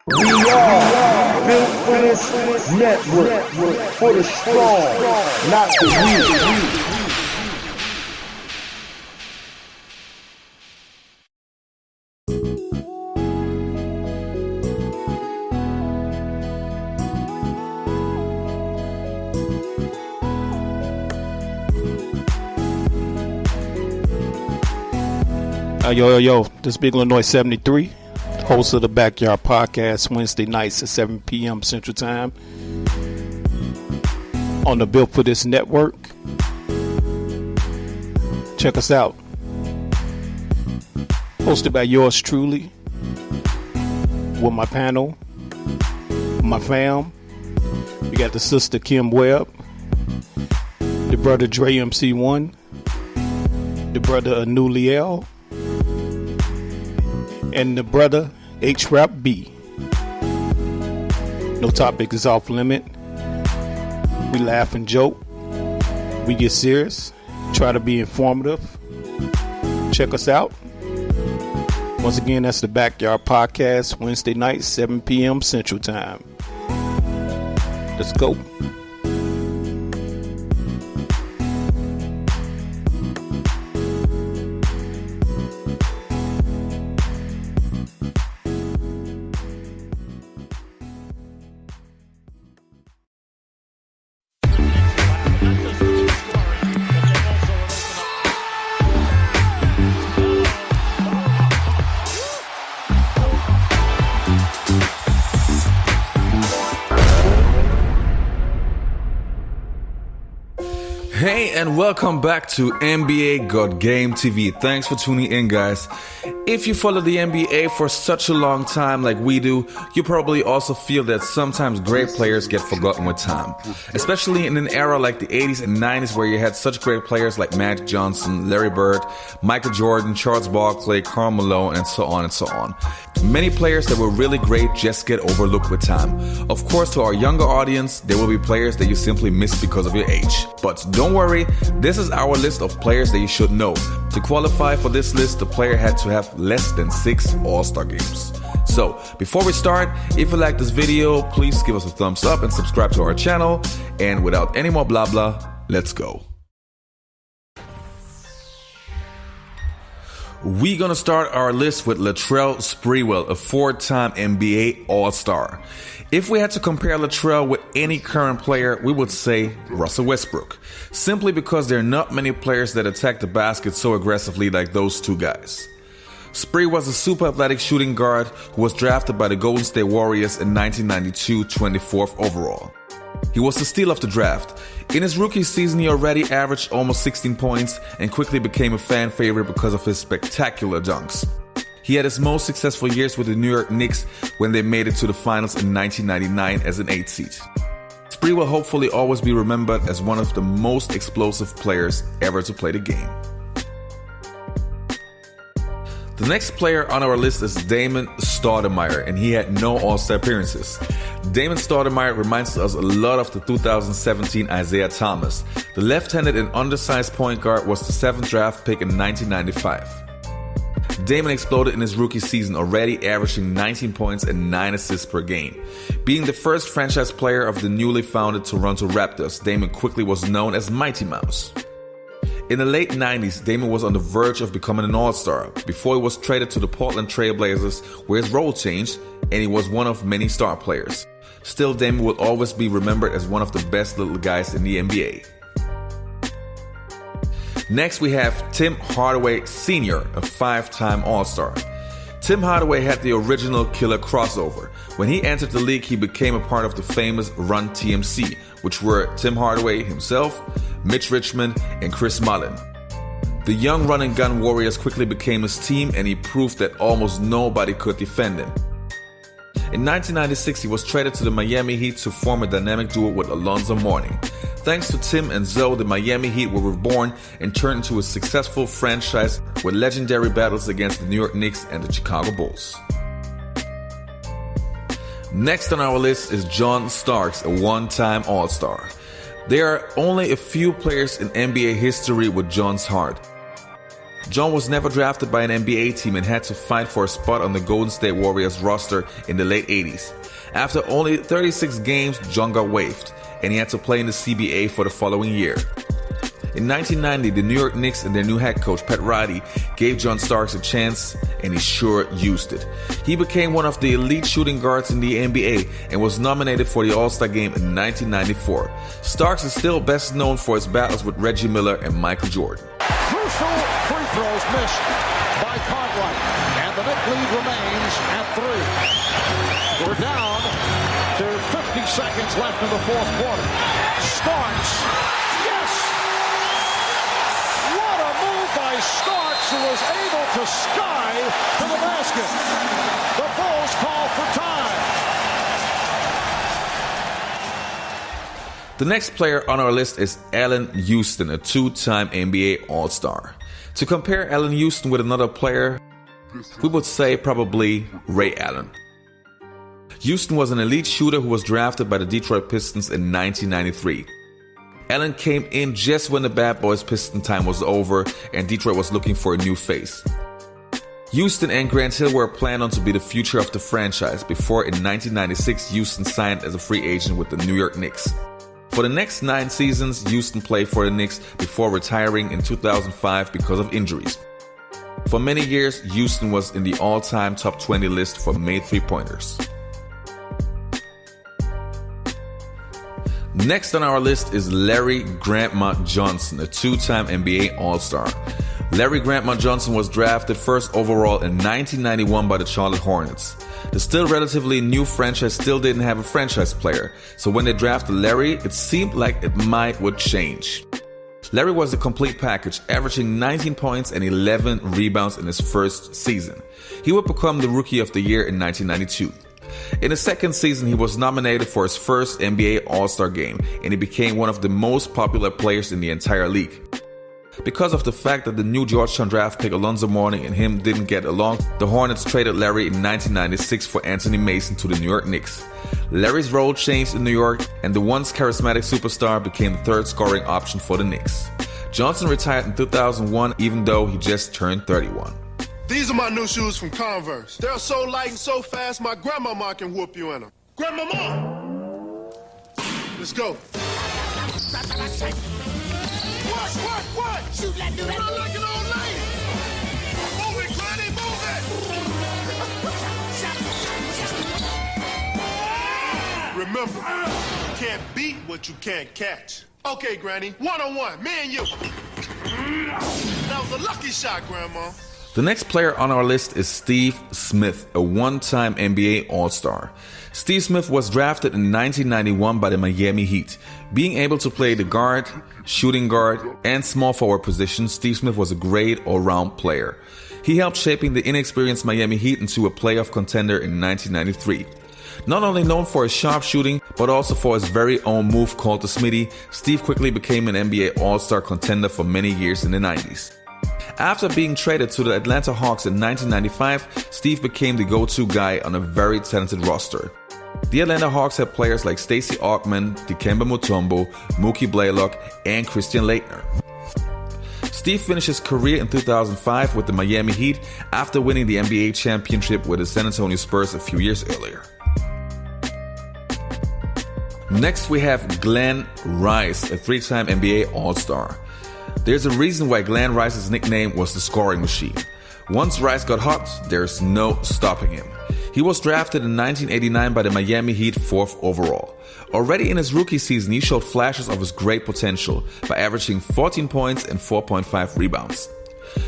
We are built for this network, for the strong, not the weak. Yo, this is Big Illinois 73, host of the Backyard Podcast, Wednesday nights at 7 p.m. Central Time on the Built for This network. Check us out. Hosted by yours truly, with my panel, my fam. We got the sister Kim Webb, the brother Dre MC1, the brother Anuliel, and the brother HRap B. No topic is off limit. We laugh and joke. We get serious. Try to be informative. Check us out. Once again, that's the Backyard Podcast, Wednesday night, 7 p.m. Central Time. Let's go. Hey, and welcome back to NBA Got Game TV. Thanks for tuning in, guys. If you follow the NBA for such a long time like we do, you probably also feel that sometimes great players get forgotten with time. Especially in an era like the 80s and 90s where you had such great players like Magic Johnson, Larry Bird, Michael Jordan, Charles Barkley, Karl Malone, and so on and so on. Many players that were really great just get overlooked with time. Of course, to our younger audience, there will be players that you simply miss because of your age. But don't worry, this is our list of players that you should know. To qualify for this list, the player had to have less than 6 All-Star games. So, before we start, if you like this video, please give us a thumbs up and subscribe to our channel. And without any more blah blah, let's go. We're gonna start our list with Latrell Sprewell, a 4-time NBA All-Star. If we had to compare Latrell with any current player, we would say Russell Westbrook. Simply because there are not many players that attack the basket so aggressively like those two guys. Spree was a super athletic shooting guard who was drafted by the Golden State Warriors in 1992, 24th overall. He was the steal of the draft. In his rookie season, he already averaged almost 16 points and quickly became a fan favorite because of his spectacular dunks. He had his most successful years with the New York Knicks when they made it to the finals in 1999 as an 8th seed. Spree will hopefully always be remembered as one of the most explosive players ever to play the game. The next player on our list is Damon Stoudemire, and he had no All-Star appearances. Damon Stoudemire reminds us a lot of the 2017 Isaiah Thomas. The left-handed and undersized point guard was the 7th draft pick in 1995. Damon exploded in his rookie season, already averaging 19 points and 9 assists per game. Being the first franchise player of the newly founded Toronto Raptors, Damon quickly was known as Mighty Mouse. In the late 90s, Damon was on the verge of becoming an All-Star before he was traded to the Portland Trail Blazers, where his role changed and he was one of many star players. Still, Damon will always be remembered as one of the best little guys in the NBA. Next, we have Tim Hardaway Sr., a 5-time All-Star. Tim Hardaway had the original killer crossover. When he entered the league, he became a part of the famous Run TMC, which were Tim Hardaway himself, Mitch Richmond, and Chris Mullin. The young run-and-gun Warriors quickly became his team, and he proved that almost nobody could defend him. In 1996, he was traded to the Miami Heat to form a dynamic duo with Alonzo Mourning. Thanks to Tim and Zoe, the Miami Heat were reborn and turned into a successful franchise with legendary battles against the New York Knicks and the Chicago Bulls. Next on our list is John Starks, a 1-time All-Star. There are only a few players in NBA history with John's heart. John was never drafted by an NBA team and had to fight for a spot on the Golden State Warriors roster in the late 80s. After only 36 games, John got waived, and he had to play in the CBA for the following year. In 1990, the New York Knicks and their new head coach, Pat Riley, gave John Starks a chance, and he sure used it. He became one of the elite shooting guards in the NBA and was nominated for the All-Star Game in 1994. Starks is still best known for his battles with Reggie Miller and Michael Jordan. Crucial free throws missed by Cartwright, and the Knicks lead remains at 3. We're down to 50 seconds left in the fourth quarter. Starks, yes! What a move by Starks, who was able to sky to the basket. The Bulls call for time. The next player on our list is Allen Houston, a two-time NBA All-Star. To compare Allen Houston with another player, we would say probably Ray Allen. Houston was an elite shooter who was drafted by the Detroit Pistons in 1993. Allen came in just when the Bad Boys Piston time was over and Detroit was looking for a new face. Houston and Grant Hill were planned on to be the future of the franchise before in 1996 Houston signed as a free agent with the New York Knicks. For the next 9 seasons, Houston played for the Knicks before retiring in 2005 because of injuries. For many years, Houston was in the all-time top 20 list for made three-pointers. Next on our list is Larry Grandma Johnson, a two-time NBA All-Star. Larry Grandma Johnson was drafted first overall in 1991 by the Charlotte Hornets. The still relatively new franchise still didn't have a franchise player, so when they drafted Larry, it seemed like it would change. Larry was a complete package, averaging 19 points and 11 rebounds in his first season. He would become the Rookie of the Year in 1992. In his second season, he was nominated for his first NBA All-Star game, and he became one of the most popular players in the entire league. Because of the fact that the new Georgetown draft pick Alonzo Mourning and him didn't get along, the Hornets traded Larry in 1996 for Anthony Mason to the New York Knicks. Larry's role changed in New York, and the once charismatic superstar became the third scoring option for the Knicks. Johnson retired in 2001, even though he just turned 31. These are my new shoes from Converse. They're so light and so fast, my grandmama can whoop you in them. Grandmama! Let's go. What? Shoot like you not like an old lady. Move it, Granny, move it. Remember, you can't beat what you can't catch. Okay, Granny, one-on-one, me and you. That was a lucky shot, Grandma. The next player on our list is Steve Smith, a one-time NBA All-Star. Steve Smith was drafted in 1991 by the Miami Heat. Being able to play the guard, shooting guard, and small forward positions, Steve Smith was a great all-round player. He helped shaping the inexperienced Miami Heat into a playoff contender in 1993. Not only known for his sharp shooting, but also for his very own move called the Smitty, Steve quickly became an NBA All-Star contender for many years in the 90s. After being traded to the Atlanta Hawks in 1995, Steve became the go-to guy on a very talented roster. The Atlanta Hawks had players like Stacey Augmon, Dikembe Mutombo, Mookie Blaylock, and Christian Laettner. Steve finished his career in 2005 with the Miami Heat after winning the NBA championship with the San Antonio Spurs a few years earlier. Next we have Glenn Rice, a 3-time NBA All-Star. There's a reason why Glenn Rice's nickname was the scoring machine. Once Rice got hot, there's no stopping him. He was drafted in 1989 by the Miami Heat 4th overall. Already in his rookie season, he showed flashes of his great potential by averaging 14 points and 4.5 rebounds.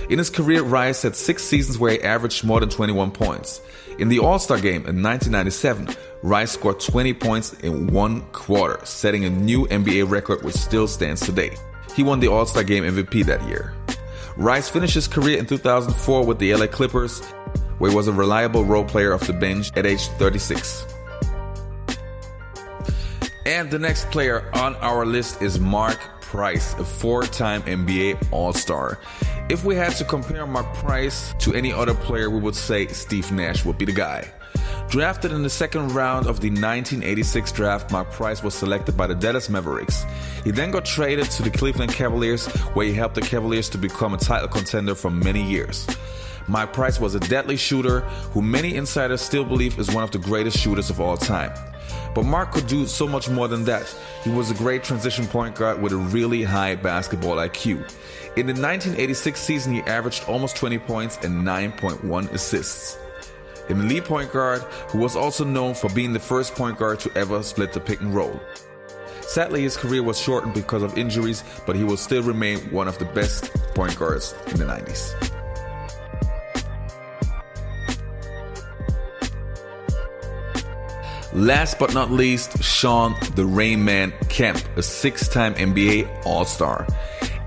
In his career, Rice had 6 seasons where he averaged more than 21 points. In the All-Star game in 1997, Rice scored 20 points in 1 quarter, setting a new NBA record which still stands today. He won the All-Star Game MVP that year. Rice finished his career in 2004 with the LA Clippers, where he was a reliable role player off the bench at age 36. And the next player on our list is Mark Price, a 4-time NBA All-Star. If we had to compare Mark Price to any other player, we would say Steve Nash would be the guy. Drafted in the second round of the 1986 draft, Mark Price was selected by the Dallas Mavericks. He then got traded to the Cleveland Cavaliers, where he helped the Cavaliers to become a title contender for many years. Mark Price was a deadly shooter who many insiders still believe is one of the greatest shooters of all time. But Mark could do so much more than that. He was a great transition point guard with a really high basketball IQ. In the 1986 season, he averaged almost 20 points and 9.1 assists. An elite point guard who was also known for being the first point guard to ever split the pick and roll. Sadly, his career was shortened because of injuries, but he will still remain one of the best point guards in the 90s. Last but not least, Shawn the Rain Man Kemp, a 6-time NBA All-Star.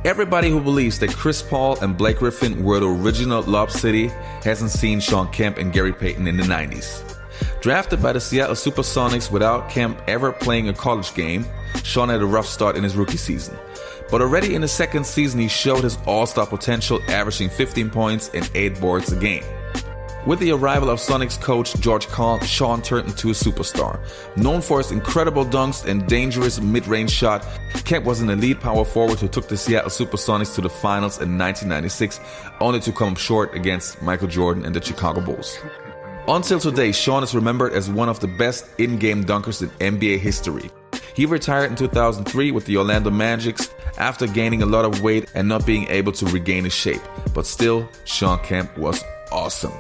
Everybody who believes that Chris Paul and Blake Griffin were the original Lob City hasn't seen Shawn Kemp and Gary Payton in the 90s. Drafted by the Seattle Supersonics without Kemp ever playing a college game, Shawn had a rough start in his rookie season. But already in the second season, he showed his all-star potential, averaging 15 points and 8 boards a game. With the arrival of Sonics coach George Karl, Shawn turned into a superstar. Known for his incredible dunks and dangerous mid-range shot, Kemp was an elite power forward who took the Seattle Supersonics to the finals in 1996, only to come short against Michael Jordan and the Chicago Bulls. Until today, Shawn is remembered as one of the best in-game dunkers in NBA history. He retired in 2003 with the Orlando Magic after gaining a lot of weight and not being able to regain his shape. But still, Shawn Kemp was awesome.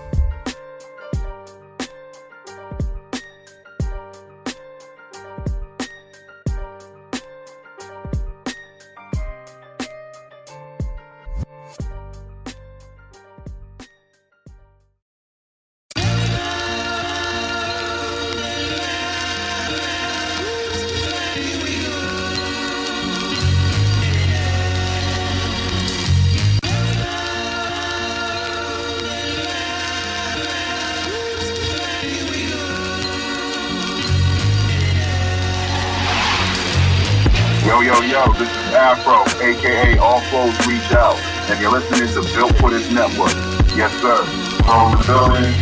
Yo, this is Afro, aka All Flows Reach Out, and you're listening to Built for This Network. Yes, sir. From the building,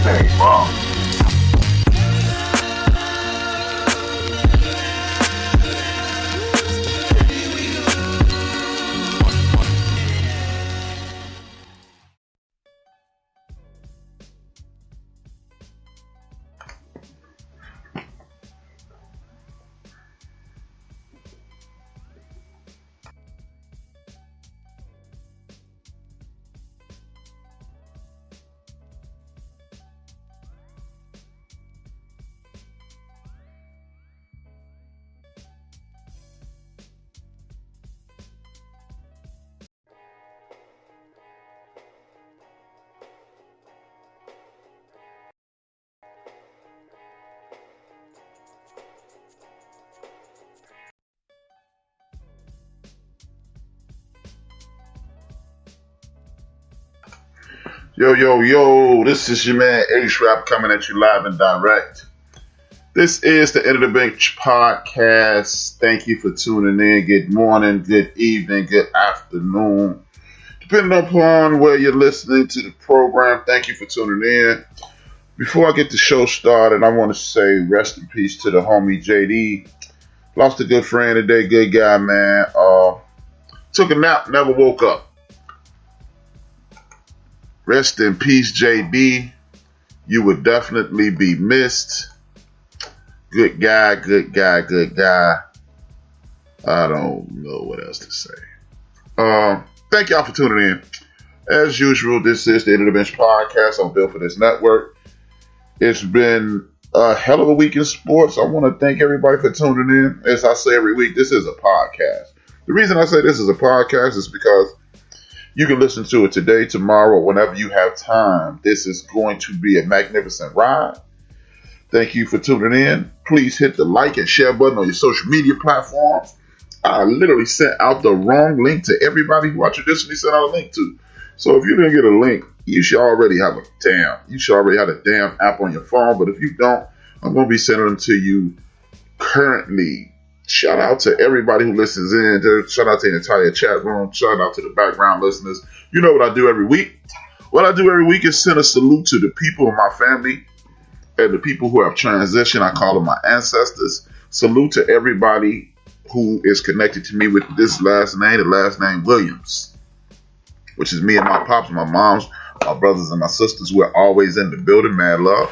stay bomb. Yo, this is your man HRap coming at you live and direct. This is the End of the Bench Podcast. Thank you for tuning in. Good morning, good evening, good afternoon. Depending upon where you're listening to the program, thank you for tuning in. Before I get the show started, I want to say rest in peace to the homie JD. Lost a good friend today, good guy, man. Took a nap, never woke up. Rest in peace, JB. You would definitely be missed. Good guy. I don't know what else to say. Thank y'all for tuning in. As usual, this is the End of the Bench Podcast. I'm built for this network. It's been a hell of a week in sports. I want to thank everybody for tuning in. As I say every week, this is a podcast. The reason I say this is a podcast is because you can listen to it today, tomorrow, whenever you have time. This is going to be a magnificent ride. Thank you for tuning in. Please hit the like and share button on your social media platforms. I literally sent out the wrong link to everybody who I traditionally sent out a link to. So if you didn't get a link, you should already have a damn app on your phone. But if you don't, I'm going to be sending them to you currently. Shout out to everybody who listens in. Shout out to the entire chat room. Shout out to the background listeners. You know what I do every week? What I do every week is send a salute to the people in my family and the people who have transitioned, I call them my ancestors. Salute to everybody who is connected to me with this last name, the last name Williams, which is me and my pops, my moms, my brothers and my sisters who are always in the building. Mad love.